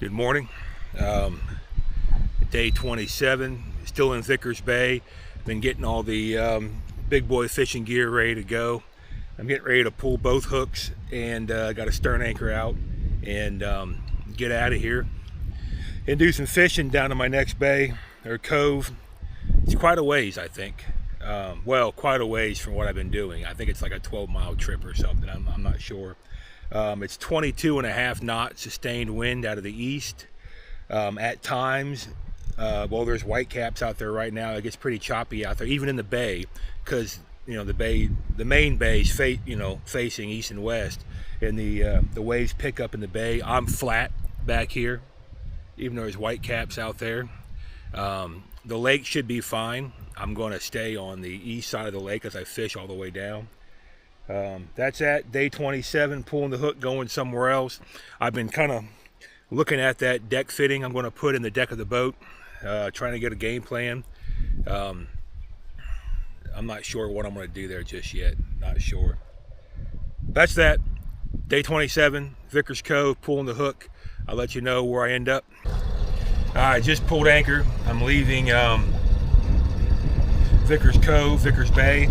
Good morning. Day 27, still in Vickers Bay. Been getting all the big boy fishing gear ready to go. I'm getting ready to pull both hooks and got a stern anchor out and get out of here and do some fishing down to my next bay or cove. It's quite a ways, I think. Well, quite a ways from what I've been doing. I think it's like a 12-mile trip or something. I'm not sure. It's 22.5 knots sustained wind out of the east. At times, well, there's whitecaps out there right now. It gets pretty choppy out there, even in the bay, because the main bay is facing east and west, and the waves pick up in the bay. I'm flat back here, even though there's whitecaps out there. The lake should be fine. I'm going to stay on the east side of the lake as I fish all the way down. That's at day 27, pulling the hook, going somewhere else. I've been kind of looking at that deck fitting I'm going to put in the deck of the boat, trying to get a game plan. I'm not sure what I'm going to do there just yet. Not sure. That's that. Day 27, Vickers Cove, pulling the hook. I'll let you know where I end up. I just pulled anchor. I'm leaving Vickers Cove, Vickers Bay.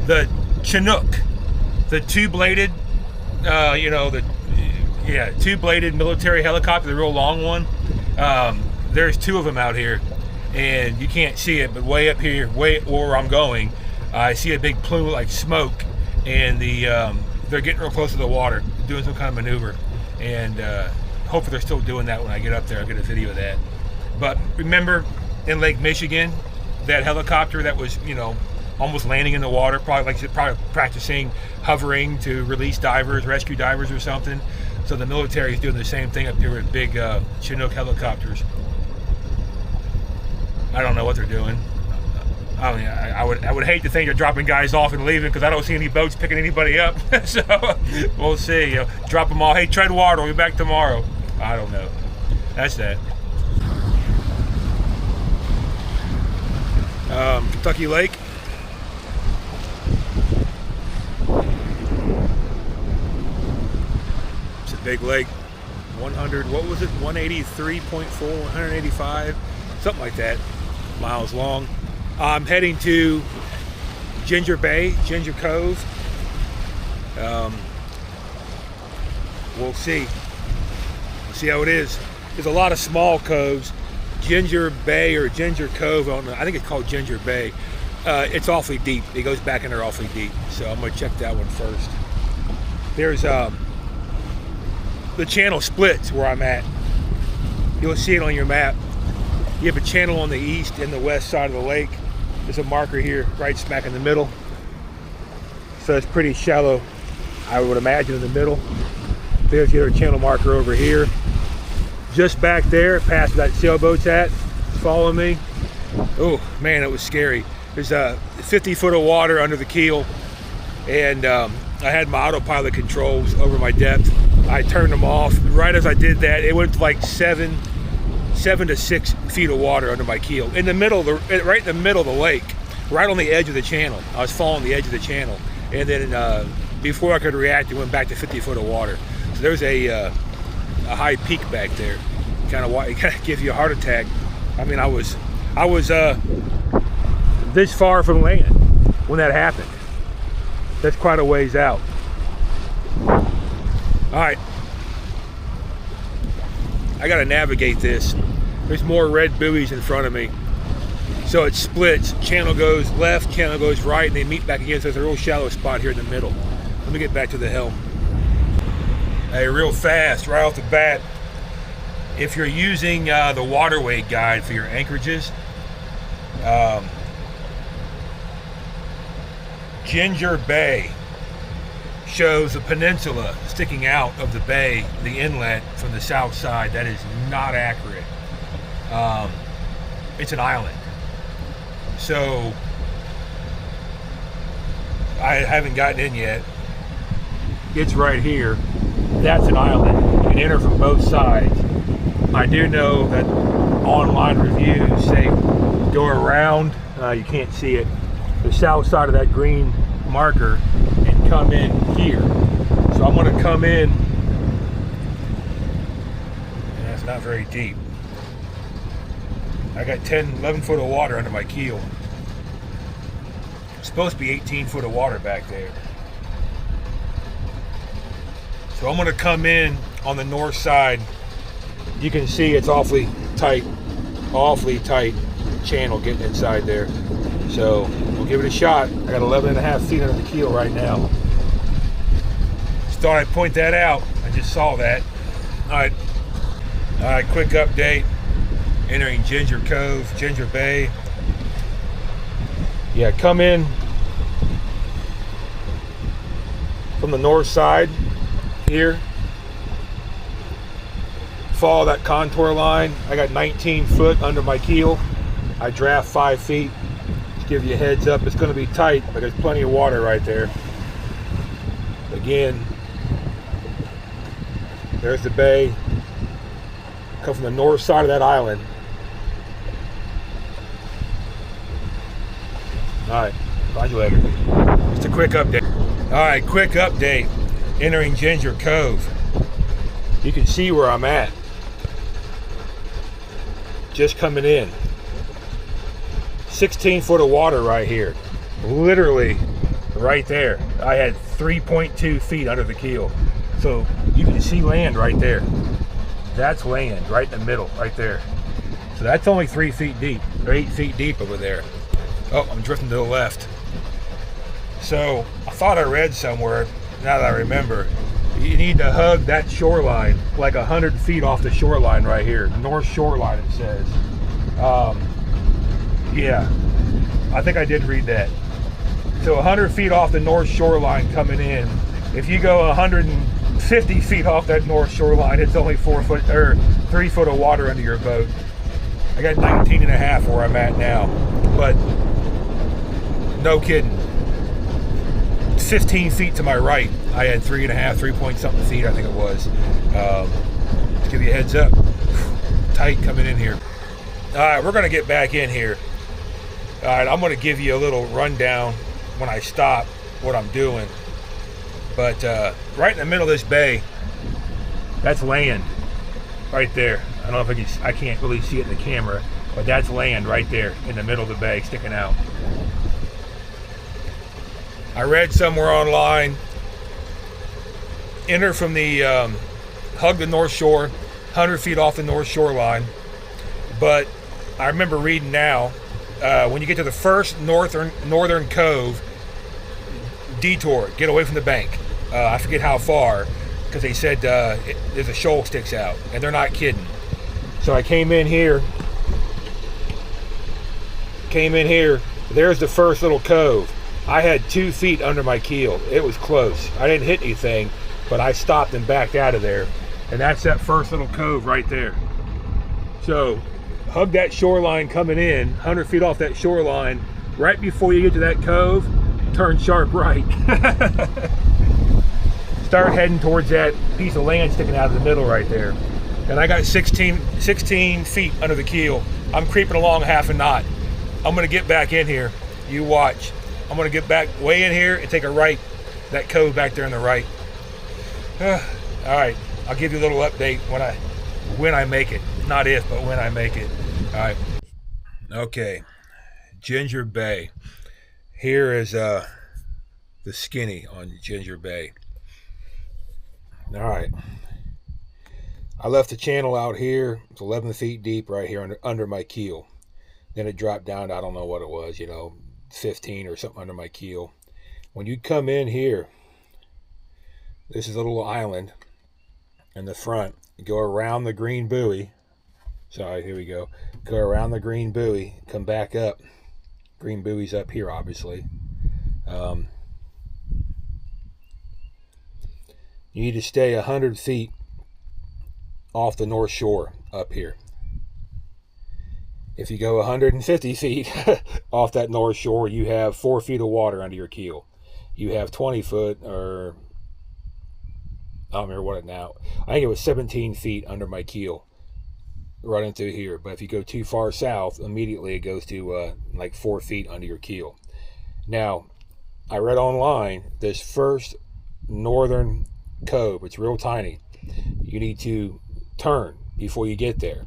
The Chinook, the two-bladed, two-bladed military helicopter, the real long one. There's two of them out here, and you can't see it, but way up here, way where I'm going, I see a big plume like smoke, and they're getting real close to the water, doing some kind of maneuver, and hopefully they're still doing that when I get up there. I'll get a video of that. But remember, in Lake Michigan, that helicopter that was, almost landing in the water, probably practicing hovering to release divers, rescue divers or something. So the military is doing the same thing up here with big Chinook helicopters. I don't know what they're doing. I mean, I would hate to think they're dropping guys off and leaving, because I don't see any boats picking anybody up. So we'll see. Drop them all. Hey, tread water. We'll be back tomorrow. I don't know. That's that. Kentucky Lake. It's a big lake. 100, what was it? 183.4, 185, something like that, miles long. I'm heading to Ginger Bay, Ginger Cove. We'll see. We'll see how it is. There's a lot of small coves. Ginger Bay or Ginger Cove, I think it's called Ginger Bay. It's awfully deep. It goes back in there awfully deep. So I'm going to check that one first. There's the channel splits where I'm at. You'll see it on your map. You have a channel on the east and the west side of the lake. There's a marker here right smack in the middle. So it's pretty shallow, I would imagine, in the middle. There's the other channel marker over here. Just back there, past that sailboat's at, follow me. Oh man, it was scary. There's 50 foot of water under the keel, and I had my autopilot controls over my depth. I turned them off. Right as I did that, it went to like 7 to 6 feet of water under my keel, in the middle of right in the middle of the lake, right on the edge of the channel. I was following the edge of the channel, and then before I could react, it went back to 50 foot of water. So there's a high peak back there. Kind of gives you a heart attack. I mean, I was this far from land when that happened. That's quite a ways out. All right, I got to navigate this. There's more red buoys in front of me, so it splits. Channel goes left, channel goes right, and they meet back again. So there's a real shallow spot here in the middle. Let me get back to the helm. Hey, real fast, right off the bat, if you're using the waterway guide for your anchorages, Ginger Bay shows a peninsula sticking out of the bay, the inlet from the south side. That is not accurate. It's an island. So I haven't gotten in yet. It's right here. That's an island. You can enter from both sides. I do know that online reviews say go around, you can't see it, the south side of that green marker and come in here. So I'm going to come in not very deep. I got 10, 11 foot of water under my keel. It's supposed to be 18 foot of water back there. So I'm gonna come in on the north side. You can see it's awfully tight channel getting inside there. So we'll give it a shot. I got 11 and a half feet under the keel right now. Just thought I'd point that out. I just saw that. All right, quick update. Entering Ginger Cove, Ginger Bay. Yeah, come in from the north side here. Follow that contour line. I got 19 foot under my keel. I draft 5 feet. Just give you a heads up. It's going to be tight, but there's plenty of water right there. Again, there's the bay. Come from the north side of that island. All right, find you later. Just a quick update. All right, quick update. Entering Ginger Cove. You can see where I'm at. Just coming in. 16 foot of water right here. Literally right there. I had 3.2 feet under the keel. So you can see land right there. That's land right in the middle, right there. So that's only 3 feet deep, or 8 feet deep over there. Oh, I'm drifting to the left. So I thought I read somewhere, now that I remember, you need to hug that shoreline like 100 feet off the shoreline right here. North shoreline, it says. Yeah, I think I did read that. So 100 feet off the north shoreline coming in. If you go 150 feet off that north shoreline, it's only 4 foot or 3 foot of water under your boat. I got 19 and a half where I'm at now, but no kidding. 15 feet to my right, I had 3 point something feet, I think it was. Just give you a heads up. Tight coming in here. All right, we're gonna get back in here. All right, I'm gonna give you a little rundown when I stop what I'm doing. But right in the middle of this bay, that's land right there. I don't know if I can't really see it in the camera, but that's land right there in the middle of the bay sticking out. I read somewhere online, enter from the, hug the north shore, 100 feet off the north shoreline. But I remember reading now, when you get to the first northern cove, detour, get away from the bank. I forget how far, because they said there's a shoal sticks out, and they're not kidding. So I came in here, there's the first little cove. I had 2 feet under my keel. It was close. I didn't hit anything, but I stopped and backed out of there. And that's that first little cove right there. So hug that shoreline coming in, 100 feet off that shoreline. Right before you get to that cove, turn sharp right. Start heading towards that piece of land sticking out of the middle right there. And I got 16 feet under the keel. I'm creeping along half a knot. I'm gonna get back in here. You watch. I'm gonna get back way in here and take a right. That cove back there on the right. All right, I'll give you a little update when I make it. Not if, but when I make it. All right. Okay, Ginger Bay. Here is the skinny on Ginger Bay. All right. I left the channel out here. It's 11 feet deep right here under my keel. Then it dropped down to, I don't know what it was, 15 or something under my keel. When you come in here, this is a little island in the front. You go around the green buoy. Sorry, here we go. Go around the green buoy, come back up. Green buoy's up here, obviously. You need to stay 100 feet off the north shore up here. If you go 150 feet off that north shore, you have 4 feet of water under your keel. You have 20 foot, or I don't remember what it now. I think it was 17 feet under my keel running through here. But if you go too far south, immediately it goes to like 4 feet under your keel. Now, I read online, this first northern cove, it's real tiny. You need to turn before you get there.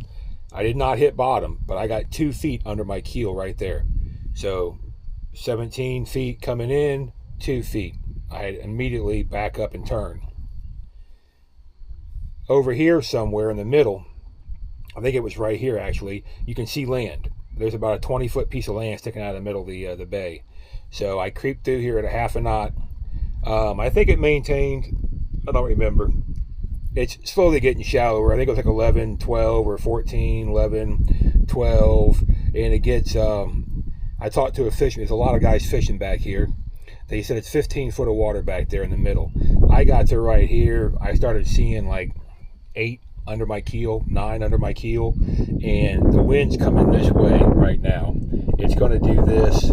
I did not hit bottom, but I got 2 feet under my keel right there. So 17 feet coming in, 2 feet. I had immediately back up and turn. Over here somewhere in the middle, I think it was right here actually, you can see land. There's about a 20-foot piece of land sticking out of the middle of the bay. So I creeped through here at a half a knot. I think it maintained, I don't remember. It's slowly getting shallower. I think it was like 11, 12 or 14, 11, 12. And it gets, I talked to a fisherman. There's a lot of guys fishing back here. They said it's 15 foot of water back there in the middle. I got to right here. I started seeing like 8 under my keel, 9 under my keel. And the wind's coming this way right now. It's going to do this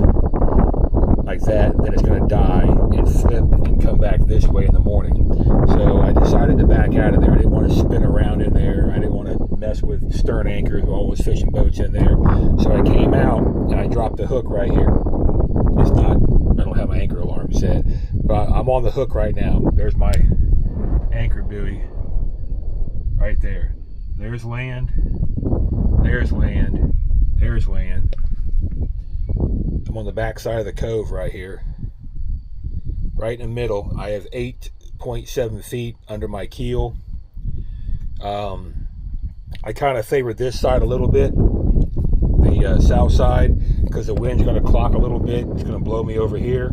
like that, then it's going to die and flip and come back this way in the morning. So I decided to back out of there. I didn't want to spin around in there. I didn't want to mess with stern anchors with all those fishing boats in there. So I came out and I dropped the hook right here. It's not, I don't have my anchor alarm set, but I'm on the hook right now. There's my anchor buoy right there. There's land, there's land, there's land. I'm on the back side of the cove right here. Right in the middle, I have 8.7 feet under my keel. I kind of favored this side a little bit, the south side, because the wind's going to clock a little bit. It's going to blow me over here.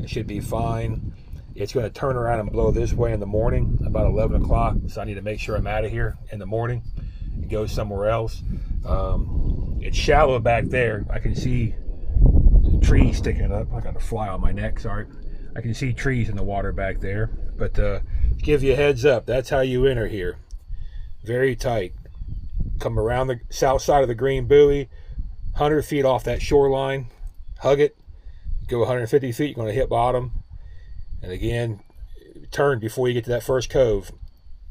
It should be fine. It's going to turn around and blow this way in the morning, about 11 o'clock. So I need to make sure I'm out of here in the morning and go somewhere else. It's shallow back there. I can see trees sticking up. I got a fly on my neck, sorry. I can see trees in the water back there. But give you a heads up, that's how you enter here. Very tight. Come around the south side of the green buoy, 100 feet off that shoreline, hug it, go 150 feet, you're going to hit bottom. And again, turn before you get to that first cove,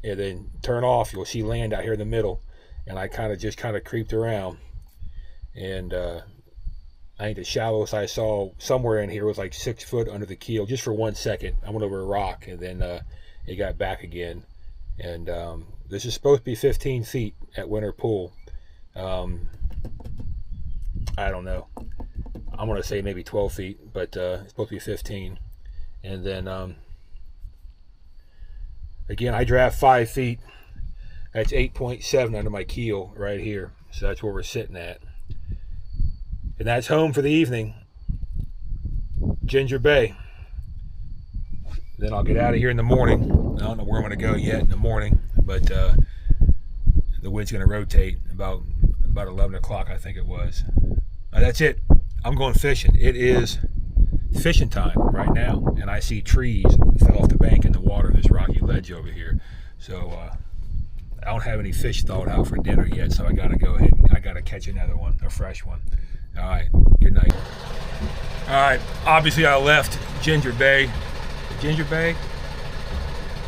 and then turn off. You'll see land out here in the middle. And I just creeped around, and I think the shallowest I saw somewhere in here was like 6 foot under the keel, just for 1 second. I went over a rock, and then it got back again. And this is supposed to be 15 feet at Winter Pool. I don't know. I'm going to say maybe 12 feet, but it's supposed to be 15. And then, again, I draft 5 feet. That's 8.7 under my keel right here. So that's where we're sitting at. And that's home for the evening. Ginger Bay. Then I'll get out of here in the morning. I don't know where I'm going to go yet in the morning, but the wind's going to rotate about 11 o'clock, I think it was. That's it. I'm going fishing. It is fishing time right now, and I see trees fell off the bank in the water, this rocky ledge over here. So I don't have any fish thawed out for dinner yet, so I got to go ahead. I got to catch another one, a fresh one. All right, good night. All right, obviously I left Ginger Bay. Ginger Bay?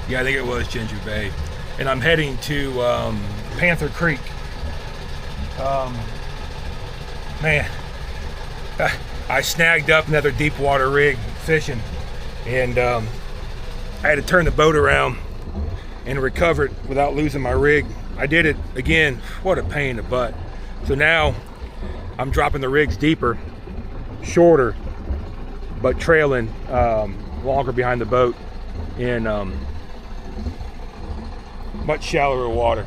Yeah, I think it was Ginger Bay. And I'm heading to Panther Creek. Man, I snagged up another deep water rig fishing, and I had to turn the boat around and recover it without losing my rig. I did it again. What a pain in the butt. So now I'm dropping the rigs deeper, shorter, but trailing longer behind the boat in much shallower water.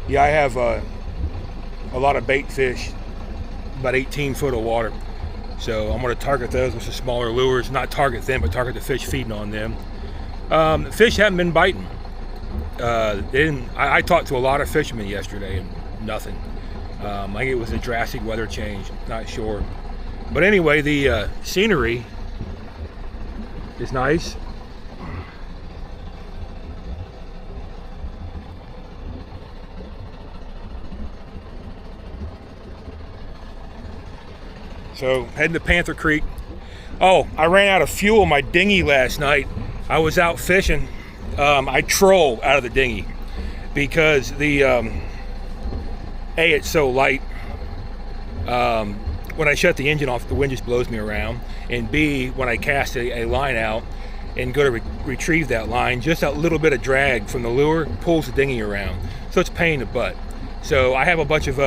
Yeah, I have a lot of bait fish, about 18 foot of water. So I'm going to target those with some smaller lures. Not target them, but target the fish feeding on them. The fish haven't been biting. I talked to a lot of fishermen yesterday and nothing. I think it was a drastic weather change, not sure. But anyway, the scenery is nice. So heading to Panther Creek. Oh, I ran out of fuel in my dinghy last night. I was out fishing. I troll out of the dinghy because the A, it's so light. When I shut the engine off, the wind just blows me around. And B, when I cast a line out and go to retrieve that line, just that little bit of drag from the lure pulls the dinghy around. So it's a pain in the butt. So I have a bunch of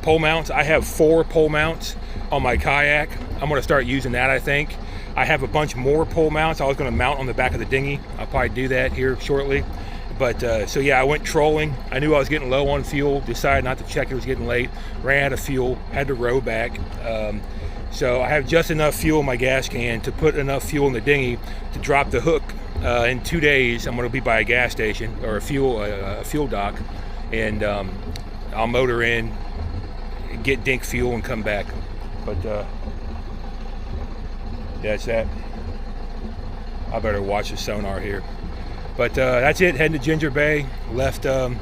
pole mounts. I have 4 pole mounts on my kayak. I'm going to start using that, I think. I have a bunch more pole mounts I was going to mount on the back of the dinghy. I'll probably do that here shortly. But so yeah, I went trolling. I knew I was getting low on fuel, decided not to check, it was getting late, ran out of fuel, had to row back. So I have just enough fuel in my gas can to put enough fuel in the dinghy to drop the hook. In 2 days, I'm going to be by a gas station or a fuel dock, and I'll motor in, get dink fuel, and come back. But that's that. I better watch the sonar here. But that's it. Heading to Ginger Bay. Left. Man,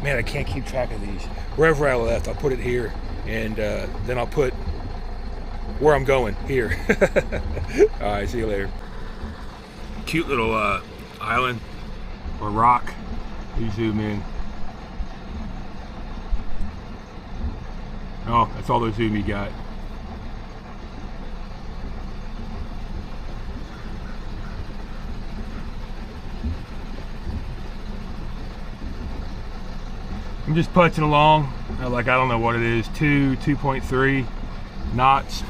I can't keep track of these. Wherever I left, I'll put it here, and then I'll put where I'm going here. All right, see you later. Cute little island or rock. You zoom in. Oh, that's all the zoom you got. I'm just punching along, like I don't know what it is, 2.3 knots,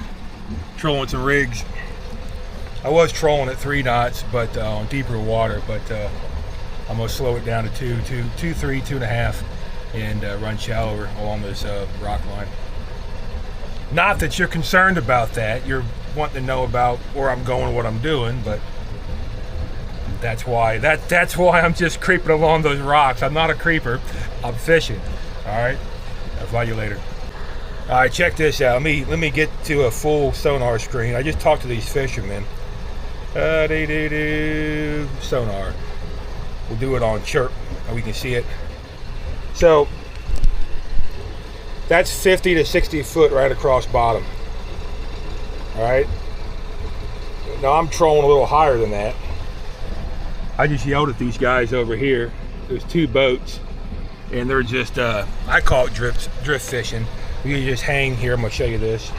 trolling some rigs. I was trolling at 3 knots, but on deeper water, but I'm gonna slow it down to 2, 3, 2.5, and run shallower along this rock line. Not that you're concerned about that, you're wanting to know about where I'm going, what I'm doing, but that's why I'm just creeping along those rocks. I'm not a creeper, I'm fishing. All right, I'll fly you later. All right, check this out. Let me get to a full sonar screen. I just talked to these fishermen. Sonar. We'll do it on chirp, and we can see it. So that's 50 to 60 foot right across bottom. All right. Now I'm trolling a little higher than that. I just yelled at these guys over here. There's 2 boats, and they're just, I call it drift fishing. You just hang here, I'm gonna show you this.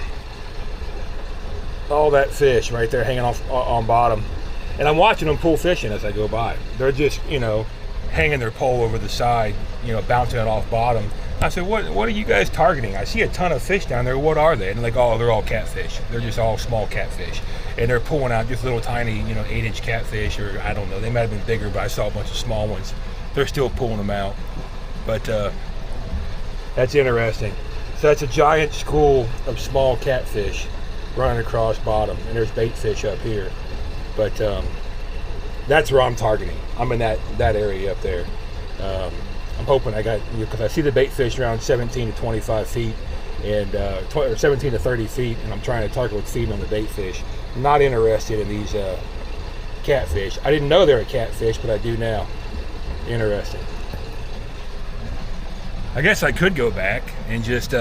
All that fish right there hanging off on bottom. And I'm watching them pull fishing as I go by. They're just, you know, hanging their pole over the side, you know, bouncing it off bottom. I said, what are you guys targeting? I see a ton of fish down there, what are they? And they're like, oh, they're all catfish. They're just all small catfish. And they're pulling out just little tiny, you know, 8-inch catfish, or I don't know, they might have been bigger, but I saw a bunch of small ones. They're still pulling them out. But that's interesting. So that's a giant school of small catfish running across bottom, and there's bait fish up here. But that's where I'm targeting. I'm in that area up there. I'm hoping I got, because I see the bait fish around 17 to 25 feet, and or 17 to 30 feet, and I'm trying to target what's feeding on the bait fish. I'm not interested in these catfish. I didn't know they were catfish, but I do now. Interesting. I guess I could go back and just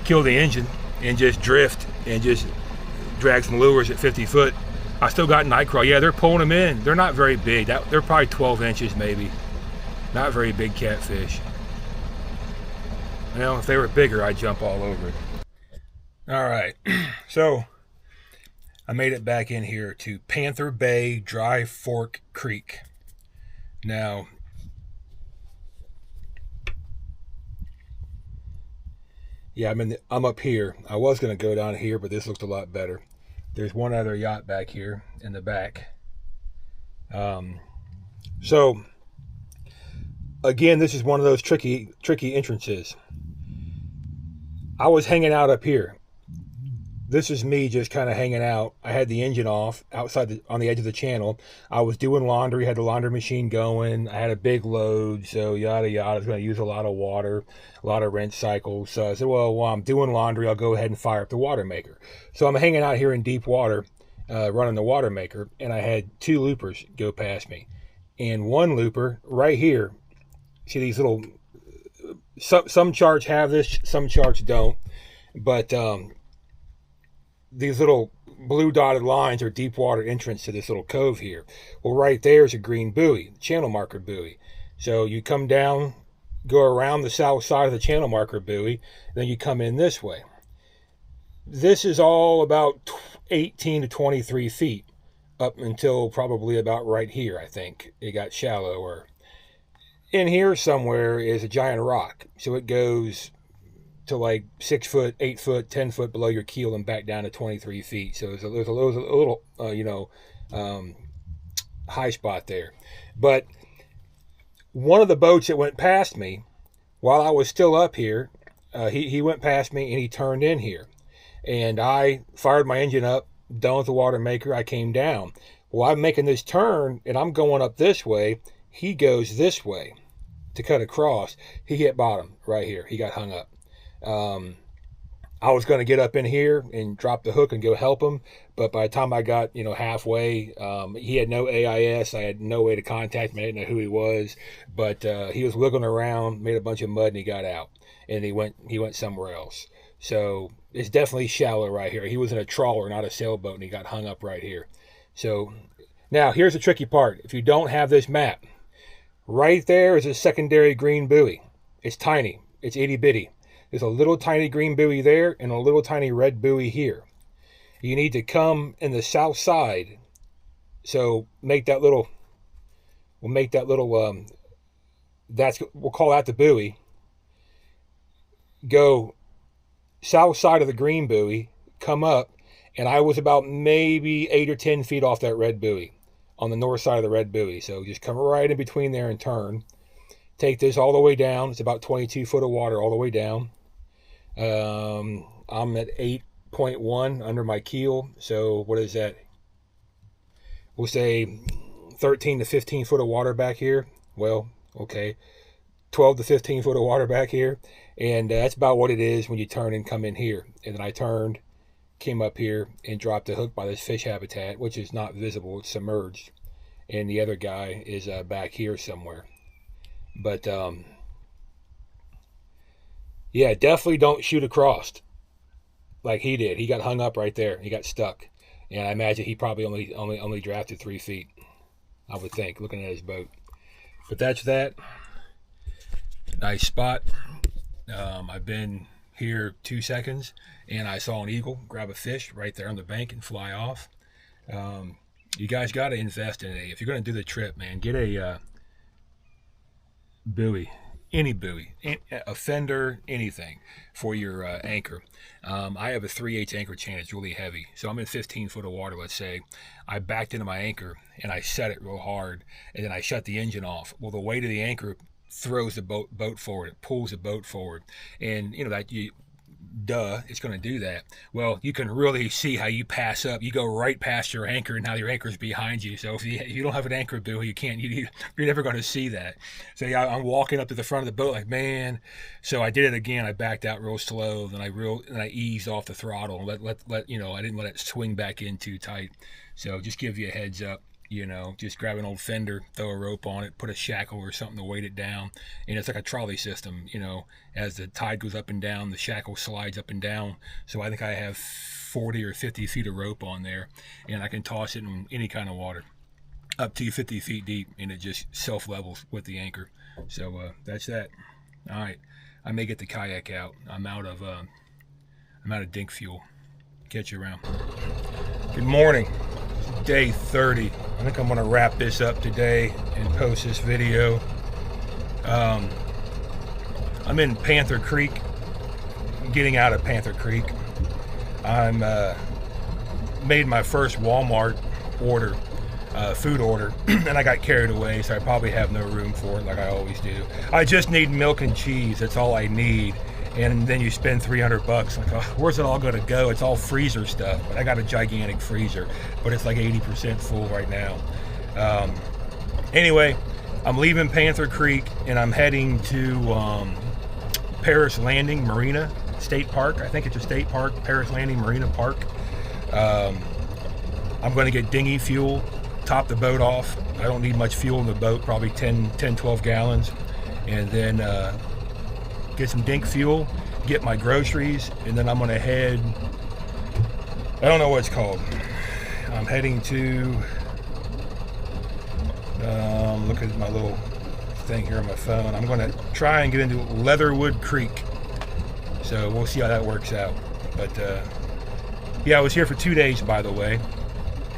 kill the engine and just drift and just drag some lures at 50 foot. I still got night crawl. Yeah, they're pulling them in. They're not very big. They're probably 12 inches maybe. Not very big catfish. You know, if they were bigger, I'd jump all over it. All right, so I made it back in here to Panther Bay, Dry Fork Creek. Now, yeah, I'm up here. I was gonna go down here, but this looks a lot better. There's one other yacht back here in the back. So again, this is one of those tricky entrances. I was hanging out up here. This is me just kind of hanging out. I had the engine off outside on the edge of the channel. I was doing laundry, had the laundry machine going. I had a big load, so yada yada. I was going to use a lot of water, a lot of rinse cycles. So I said, well, while I'm doing laundry, I'll go ahead and fire up the water maker. So I'm hanging out here in deep water, running the water maker, and I had 2 loopers go past me. And one looper right here, see these little, some charts have this, some charts don't, but these little blue dotted lines are deep water entrance to this little cove here. Well, right there is a green buoy, channel marker buoy. So you come down, go around the south side of the channel marker buoy, then you come in this way. This is all about 18 to 23 feet up until probably about right here. I think it got shallower. In here somewhere is a giant rock, so it goes to like 6 foot, 8 foot, 10 foot below your keel and back down to 23 feet. So there's a little high spot there. But one of the boats that went past me while I was still up here, he went past me and he turned in here. And I fired my engine up, done with the water maker, I came down. Well, I'm making this turn and I'm going up this way. He goes this way to cut across. He hit bottom right here. He got hung up. I was going to get up in here and drop the hook and go help him, but by the time I got halfway, he had no AIS. I had no way to contact him. I didn't know who he was, but he was wiggling around, made a bunch of mud, and he got out, and he went somewhere else. So it's definitely shallow right here. He was in a trawler, not a sailboat, and he got hung up right here. So now here's the tricky part. If you don't have this map, right there is a secondary green buoy. It's tiny. It's itty bitty. There's a little tiny green buoy there and a little tiny red buoy here. You need to come in the south side. So we'll call that the buoy. Go south side of the green buoy, come up, and I was about maybe 8 or 10 feet off that red buoy, on the north side of the red buoy. So just come right in between there and turn. Take this all the way down. It's about 22 foot of water all the way down. I'm at 8.1 under my keel. So what is that? We'll say 13 to 15 foot of water back here. Well, okay. 12 to 15 foot of water back here. And that's about what it is when you turn and come in here. And then I turned, came up here and dropped the hook by this fish habitat, which is not visible. It's submerged. And the other guy is back here somewhere. But yeah, definitely don't shoot across like he did. He got hung up right there. He got stuck, and I imagine he probably only drafted 3 feet, I would think, looking at his boat. But that's that. Nice spot. I've been here 2 seconds, and I saw an eagle grab a fish right there on the bank and fly off. You guys got to invest in it. If you're going to do the trip, man, get a buoy, any buoy, a fender, anything for your anchor. I have a 3/8 anchor chain. It's really heavy, so I'm in 15 foot of water, let's say. I backed into my anchor and I set it real hard, and then I shut the engine off. Well, the weight of the anchor throws the boat forward. It pulls the boat forward, and it's going to do that. Well, you can really see how you pass up. You go right past your anchor, and now your anchor's behind you. So if you don't have an anchor buoy, you're never going to see that. So yeah, I'm walking up to the front of the boat like, man. So I did it again. I backed out real slow, and I eased off the throttle and I didn't let it swing back in too tight. So just give you a heads up. Just grab an old fender, throw a rope on it, put a shackle or something to weight it down. And it's like a trolley system, as the tide goes up and down, the shackle slides up and down. So I think I have 40 or 50 feet of rope on there, and I can toss it in any kind of water up to 50 feet deep, and it just self-levels with the anchor. So that's that. All right. I may get the kayak out. I'm out of dink fuel. Catch you around. Good morning. Day 30. I think I'm going to wrap this up today and post this video. I'm in Panther Creek, getting out of Panther Creek. I'm made my first Walmart order, food order, and I got carried away, so I probably have no room for it like I always do. I just need milk and cheese. That's all I need. And then you spend $300. Like, oh, where's it all going to go? It's all freezer stuff. But I got a gigantic freezer, but it's like 80% full right now. Anyway, I'm leaving Panther Creek, and I'm heading to Paris Landing Marina State Park. I think it's a state park, Paris Landing Marina Park. I'm going to get dinghy fuel, top the boat off. I don't need much fuel in the boat, probably 12 gallons. And then get some dink fuel, get my groceries, and then I'm going to head, I don't know what it's called. I'm heading to, look at my little thing here on my phone. I'm going to try and get into Leatherwood Creek. So we'll see how that works out. But yeah, I was here for 2 days, by the way.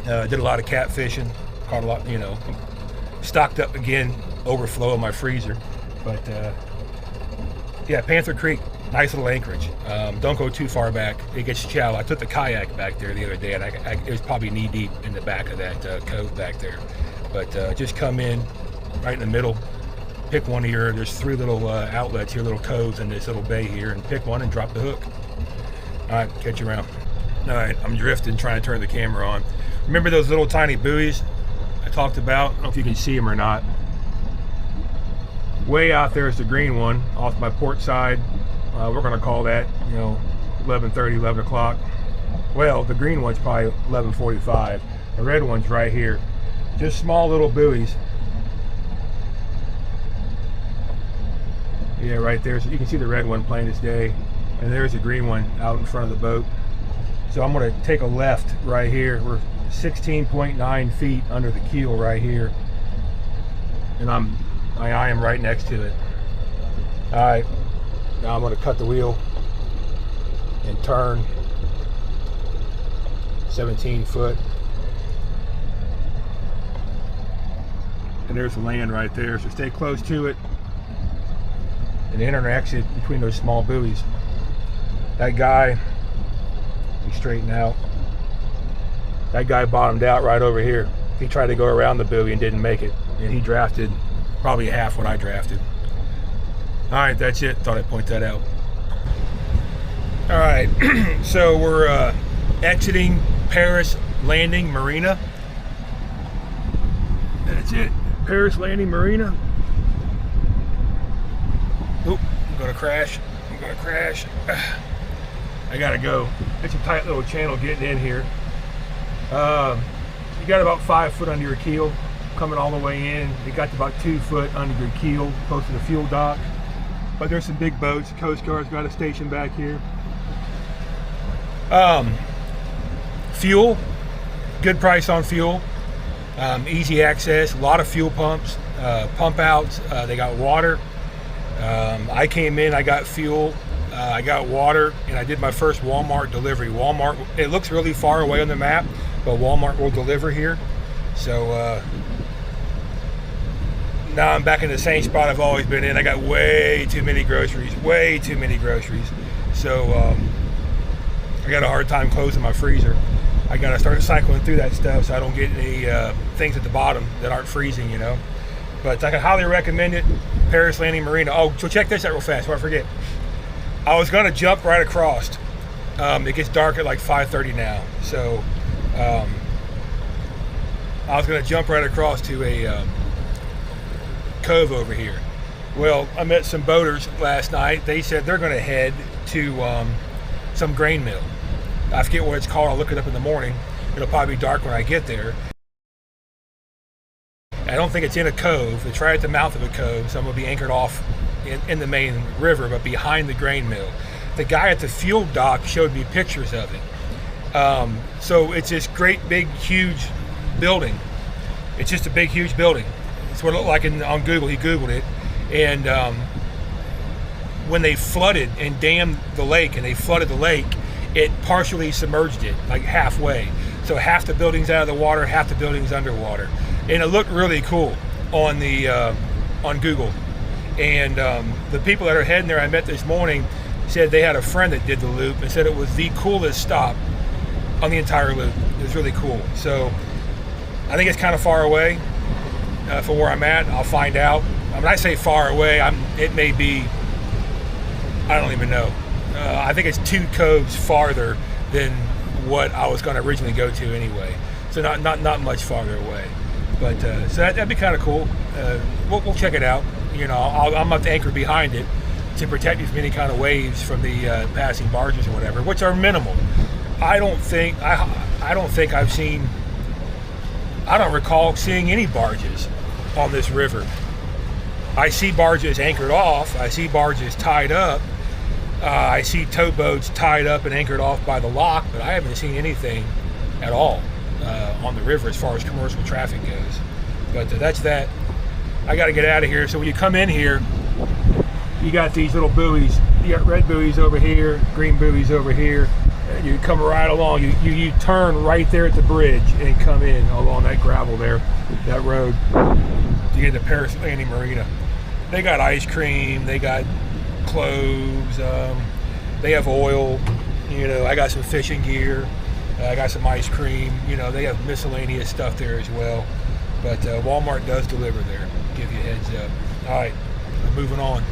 Did a lot of catfishing, caught a lot, you know, stocked up again, overflow in my freezer. But yeah, Panther Creek, nice little anchorage. Don't go too far back, it gets shallow. I took the kayak back there the other day, and it was probably knee deep in the back of that cove back there. But just come in right in the middle, pick one of there's 3 little outlets here, little coves in this little bay here, and pick one and drop the hook. All right, catch you around. All right, I'm drifting, trying to turn the camera on. Remember those little tiny buoys I talked about? I don't know if you can see them or not. Way out there is the green one off my port side. We're gonna call that, you know, 11:30, 11 o'clock. Well, the green one's probably 11:45. The red one's right here. Just small little buoys. Yeah, right there. So you can see the red one plain as day. And there's the green one out in front of the boat. So I'm gonna take a left right here. We're 16.9 feet under the keel right here. And I am right next to it. All right, now I'm gonna cut the wheel and turn 17 foot. And there's the land right there, so stay close to it and enter and exit between those small buoys. That guy, he straightened out. That guy bottomed out right over here. He tried to go around the buoy and didn't make it, and he drafted probably half what I drafted. All right, that's it. Thought I'd point that out. All right, so we're exiting Paris Landing Marina. That's it, Paris Landing Marina. Oop, I'm gonna crash. I gotta go. It's a tight little channel getting in here. You got about 5 foot under your keel coming all the way in. You got about 2 foot under your keel close to the fuel dock. But there's some big boats. The Coast Guard's got a station back here. Fuel, good price on fuel. Easy access, a lot of fuel pumps, pump outs. They got water. I came in, I got fuel, I got water, and I did my first Walmart delivery. Walmart, it looks really far away on the map, but Walmart will deliver here. So now I'm back in the same spot I've always been in. I got way too many groceries. So I got a hard time closing my freezer. I gotta start cycling through that stuff so I don't get any things at the bottom that aren't freezing, you know. But I can highly recommend it. Paris Landing Marina. Oh, so check this out real fast before I forget. I was gonna jump right across. It gets dark at like 5:30 now. So I was gonna jump right across to a cove over here. Well, I met some boaters last night. They said they're gonna head to some grain mill. I forget what it's called. I'll look it up in the morning. It'll probably be dark when I get there. I don't think it's in a cove. It's right at the mouth of a cove, so I'm gonna be anchored off in the main river, but behind the grain mill. The guy at the fuel dock showed me pictures of it. So it's this great big huge building. It's just a big huge building. It's what it looked like on Google. He Googled it. And when they flooded and dammed the lake, it partially submerged it, like halfway. So half the building's out of the water, half the building's underwater. And it looked really cool on the on Google. And the people that are heading there I met this morning said they had a friend that did the loop and said it was the coolest stop on the entire loop. It was really cool. So I think it's kind of far away from where I'm at. I'll find out. When I say far away, it may be, I don't even know. I think it's 2 coves farther than what I was going to originally go to anyway. So not much farther away. But so that'd be kind of cool. We'll check it out. You know, I'm gonna have to anchor behind it to protect me from any kind of waves from the passing barges or whatever, which are minimal. I don't recall seeing any barges on this river. I see barges anchored off. I see barges tied up. I see towboats tied up and anchored off by the lock, but I haven't seen anything at all on the river as far as commercial traffic goes. But that's that. I got to get out of here. So when you come in here, you got these little buoys. You got red buoys over here, green buoys over here. And you come right along. You turn right there at the bridge and come in along that gravel there, that road, to get to Paris Landing Marina. They got ice cream. They got clothes. They have oil. You know, I got some fishing gear. I got some ice cream. You know, they have miscellaneous stuff there as well. But Walmart does deliver there. Give you a heads up. All right, moving on.